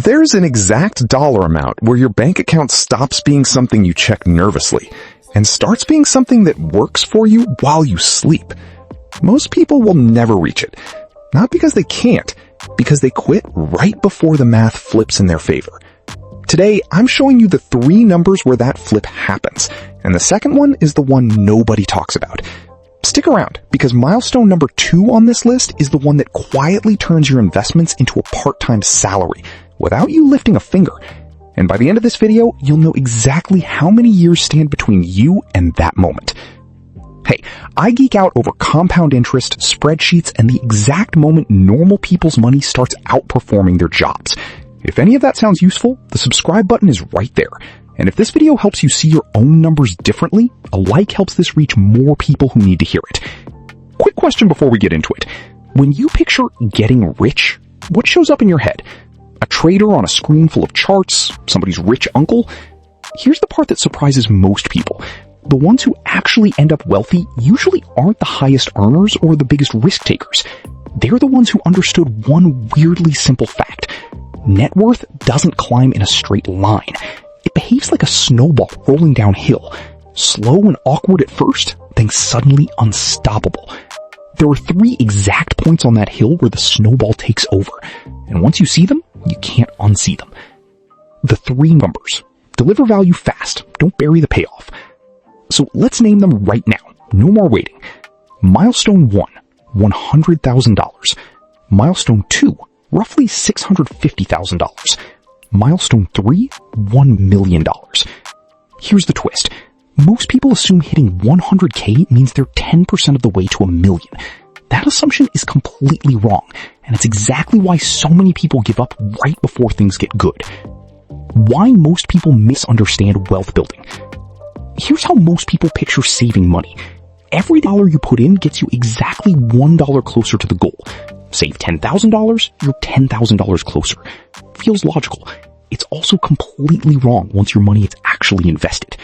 There's an exact dollar amount where your bank account stops being something you check nervously and starts being something that works for you while you sleep. Most people will never reach it. Not because they can't, because they quit right before the math flips in their favor. Today, I'm showing you the 3 numbers where that flip happens, and the second one is the one nobody talks about. Stick around, because milestone number 2 on this list is the one that quietly turns your investments into a part-time salary, without you lifting a finger. And by the end of this video, you'll know exactly how many years stand between you and that moment. Hey, I geek out over compound interest, spreadsheets, and the exact moment normal people's money starts outperforming their jobs. If any of that sounds useful, the subscribe button is right there. And if this video helps you see your own numbers differently, a like helps this reach more people who need to hear it. Quick question before we get into it. When you picture getting rich, what shows up in your head? A trader on a screen full of charts? Somebody's rich uncle? Here's the part that surprises most people. The ones who actually end up wealthy usually aren't the highest earners or the biggest risk takers. They're the ones who understood one weirdly simple fact. Net worth doesn't climb in a straight line. It behaves like a snowball rolling downhill. Slow and awkward at first, then suddenly unstoppable. There are 3 exact points on that hill where the snowball takes over. And once you see them, you can't unsee them. The 3 numbers. Deliver value fast. Don't bury the payoff. So let's name them right now. No more waiting. Milestone 1, $100,000. Milestone 2, roughly $650,000. Milestone 3, $1 million. Here's the twist. Most people assume hitting 100K means they're 10% of the way to $1 million. That assumption is completely wrong, and it's exactly why so many people give up right before things get good. Why most people misunderstand wealth building. Here's how most people picture saving money. Every dollar you put in gets you exactly $1 closer to the goal. Save $10,000, you're $10,000 closer. Feels logical. It's also completely wrong once your money is actually invested.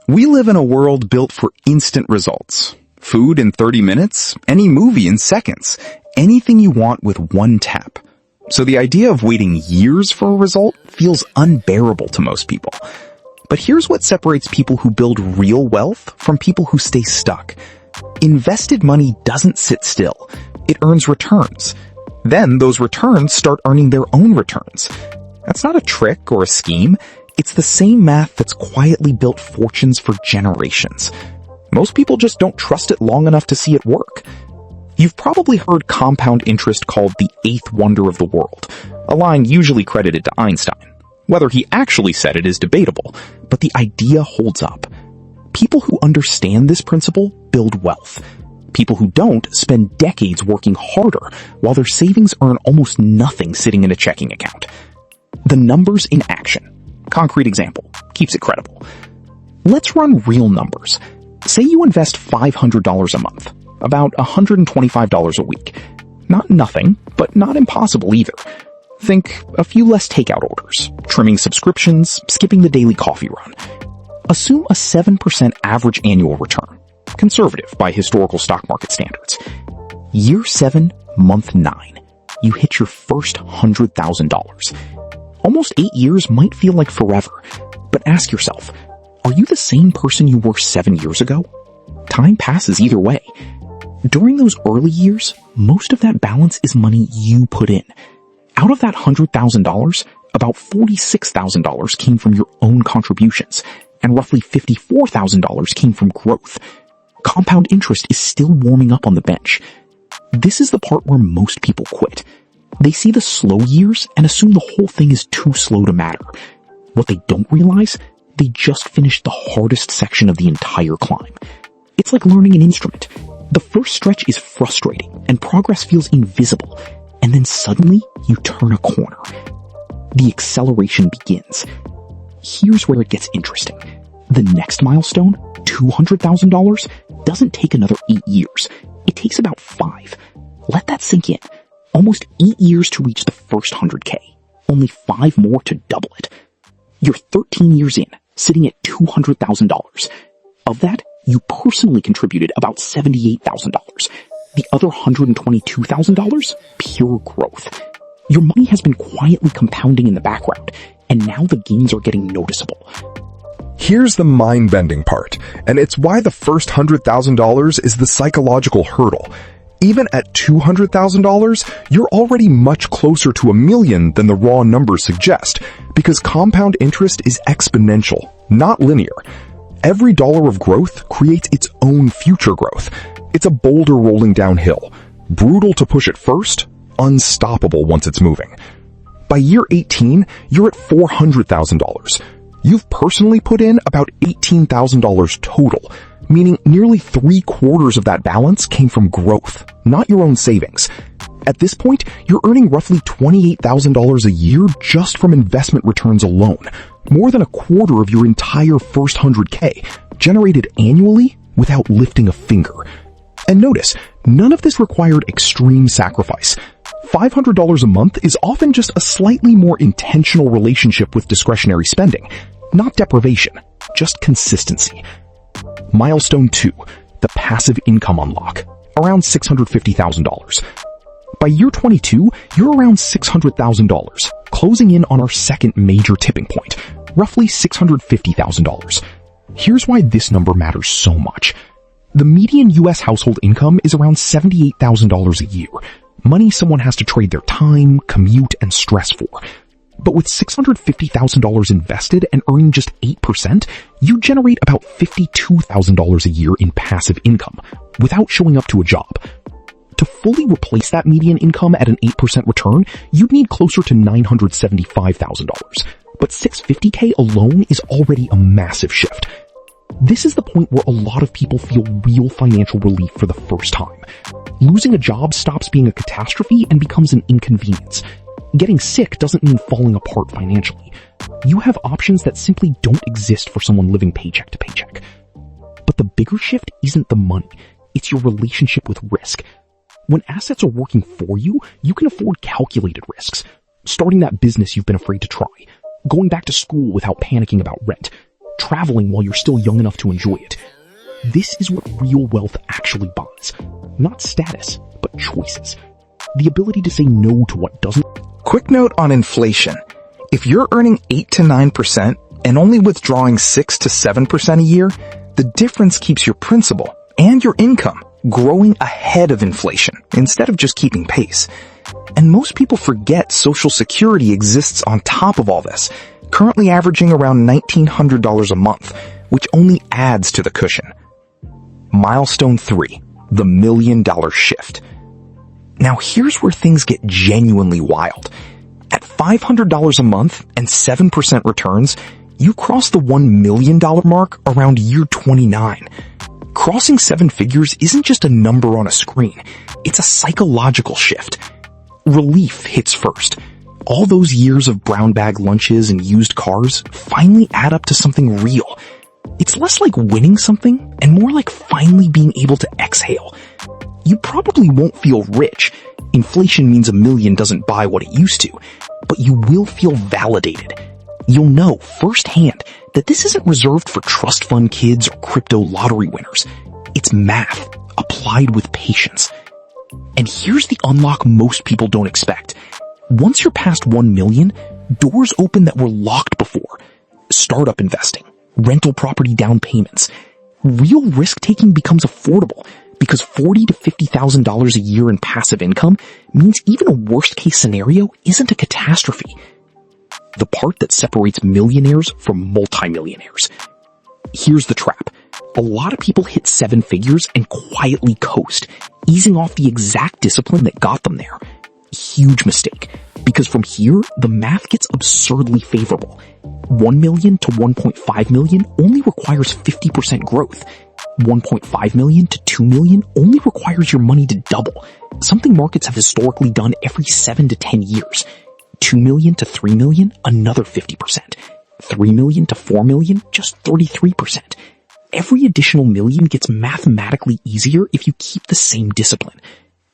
We live in a world built for instant results. Food in 30 minutes, any movie in seconds, anything you want with one tap. So the idea of waiting years for a result feels unbearable to most people. But here's what separates people who build real wealth from people who stay stuck. Invested money doesn't sit still. It earns returns. Then those returns start earning their own returns. That's not a trick or a scheme. It's the same math that's quietly built fortunes for generations. Most people just don't trust it long enough to see it work. You've probably heard compound interest called the 8th wonder of the world, a line usually credited to Einstein. Whether he actually said it is debatable, but the idea holds up. People who understand this principle build wealth. People who don't spend decades working harder while their savings earn almost nothing sitting in a checking account. The numbers in action. Concrete example. Keeps it credible. Let's run real numbers. Say you invest $500 a month, about $125 a week. Not nothing, but not impossible either. Think a few less takeout orders, trimming subscriptions, skipping the daily coffee run. Assume a 7% average annual return. Conservative by historical stock market standards. Year 7, month 9. You hit your first $100,000. Almost 8 years might feel like forever, but ask yourself, are you the same person you were 7 years ago? Time passes either way. During those early years, most of that balance is money you put in. Out of that $100,000, about $46,000 came from your own contributions, and roughly $54,000 came from growth. Compound interest is still warming up on the bench. This is the part where most people quit. They see the slow years and assume the whole thing is too slow to matter. What they don't realize, they just finished the hardest section of the entire climb. It's like learning an instrument. The first stretch is frustrating and progress feels invisible. And then suddenly you turn a corner. The acceleration begins. Here's where it gets interesting. The next milestone, $200,000, doesn't take another 8 years. It takes about 5. Let that sink in. Almost 8 years to reach the first 100K. Only 5 more to double it. You're 13 years in, sitting at $200,000. Of that, you personally contributed about $78,000. The other $122,000, pure growth. Your money has been quietly compounding in the background, and now the gains are getting noticeable. Here's the mind-bending part, and it's why the first $100,000 is the psychological hurdle. Even at $200,000, you're already much closer to $1 million than the raw numbers suggest, because compound interest is exponential, not linear. Every dollar of growth creates its own future growth. It's a boulder rolling downhill. Brutal to push at first, unstoppable once it's moving. By year 18, you're at $400,000. You've personally put in about $18,000 total, meaning nearly 3/4 of that balance came from growth, not your own savings. At this point, you're earning roughly $28,000 a year just from investment returns alone, more than 1/4 of your entire first $100K, generated annually without lifting a finger. And notice, none of this required extreme sacrifice. $500 a month is often just a slightly more intentional relationship with discretionary spending, not deprivation, just consistency. Milestone 2, the passive income unlock, around $650,000. By year 22, you're around $600,000, closing in on our second major tipping point, roughly $650,000. Here's why this number matters so much. The median US household income is around $78,000 a year, money someone has to trade their time, commute, and stress for. But with $650,000 invested and earning just 8%, you generate about $52,000 a year in passive income without showing up to a job. To fully replace that median income at an 8% return, you'd need closer to $975,000. But $650K alone is already a massive shift. This is the point where a lot of people feel real financial relief for the first time. Losing a job stops being a catastrophe and becomes an inconvenience. Getting sick doesn't mean falling apart financially. You have options that simply don't exist for someone living paycheck to paycheck. But the bigger shift isn't the money, it's your relationship with risk. When assets are working for you, you can afford calculated risks. Starting that business you've been afraid to try, going back to school without panicking about rent, traveling while you're still young enough to enjoy it. This is what real wealth actually buys. Not status, but choices. The ability to say no to what doesn't. Quick note on inflation. If you're earning 8 to 9% and only withdrawing 6 to 7% a year, the difference keeps your principal and your income growing ahead of inflation instead of just keeping pace. And most people forget Social Security exists on top of all this, currently averaging around $1,900 a month, which only adds to the cushion. Milestone 3, the $1 million shift. Now here's where things get genuinely wild. At $500 a month and 7% returns, you cross the $1 million mark around year 29. Crossing 7 figures isn't just a number on a screen, it's a psychological shift. Relief hits first. All those years of brown bag lunches and used cars finally add up to something real. It's less like winning something and more like finally being able to exhale. You probably won't feel rich. Inflation means $1 million doesn't buy what it used to, but you will feel validated. You'll know firsthand that this isn't reserved for trust fund kids or crypto lottery winners. It's math applied with patience. And here's the unlock most people don't expect. Once you're past 1 million, doors open that were locked before. Startup investing, rental property down payments. Real risk-taking becomes affordable because $40,000 to $50,000 a year in passive income means even a worst-case scenario isn't a catastrophe. The part that separates millionaires from multimillionaires. Here's the trap. A lot of people hit 7 figures and quietly coast, easing off the exact discipline that got them there. Huge mistake, because from here, the math gets absurdly favorable. 1 million to 1.5 million only requires 50% growth. 1.5 million to 2 million only requires your money to double, something markets have historically done every 7 to 10 years. 2 million to 3 million, another 50%. 3 million to 4 million, just 33%. Every additional million gets mathematically easier if you keep the same discipline.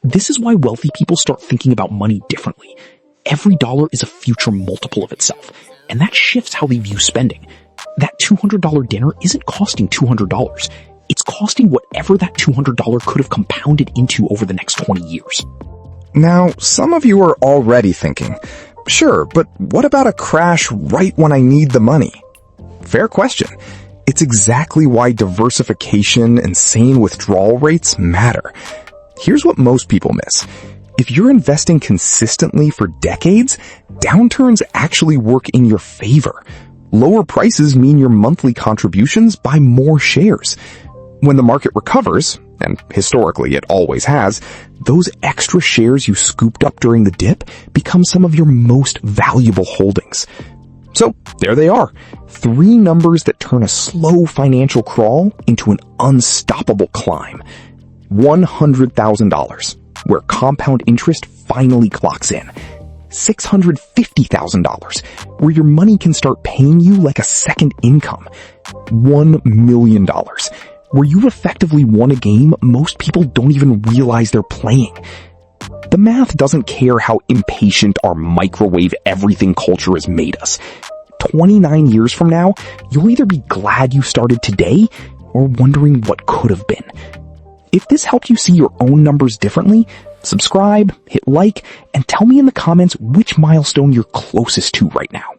This is why wealthy people start thinking about money differently. Every dollar is a future multiple of itself, and that shifts how they view spending. That $200 dinner isn't costing $200. It's costing whatever that $200 could have compounded into over the next 20 years. Now, some of you are already thinking, sure, but what about a crash right when I need the money? Fair question. It's exactly why diversification and sane withdrawal rates matter. Here's what most people miss. If you're investing consistently for decades, downturns actually work in your favor. Lower prices mean your monthly contributions buy more shares. When the market recovers, and historically it always has, those extra shares you scooped up during the dip become some of your most valuable holdings. So there they are, 3 numbers that turn a slow financial crawl into an unstoppable climb. $100,000, where compound interest finally clocks in. $650,000, where your money can start paying you like a second income. $1 million, where you've effectively won a game most people don't even realize they're playing. The math doesn't care how impatient our microwave everything culture has made us. 29 years from now, you'll either be glad you started today or wondering what could have been. If this helped you see your own numbers differently, subscribe, hit like, and tell me in the comments which milestone you're closest to right now.